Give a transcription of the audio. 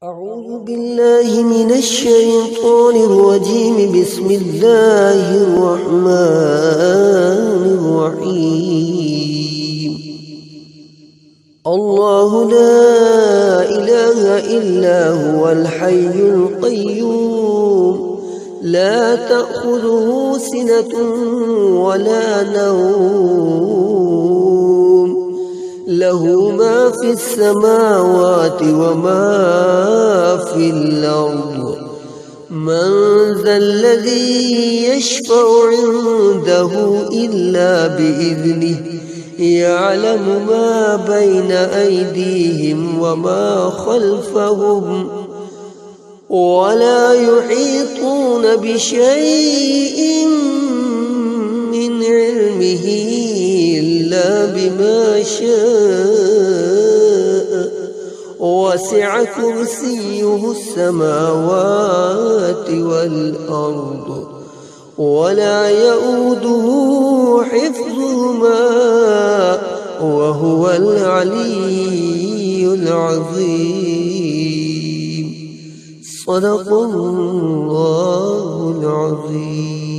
أعوذ بالله من الشيطان الرجيم. بسم الله الرحمن الرحيم. الله لا إله إلا هو الحي القيوم، لا تأخذه سنة ولا نوم، له ما في السماوات وما في الأرض. من ذا الذي يشفع عنده إلا بإذنه، يعلم ما بين أيديهم وما خلفهم، ولا يحيطون بشيء من علمه إلا بما شاء، وسع كرسيه السماوات والأرض، ولا يؤوده حفظهما، وهو العلي العظيم. صدق الله العظيم.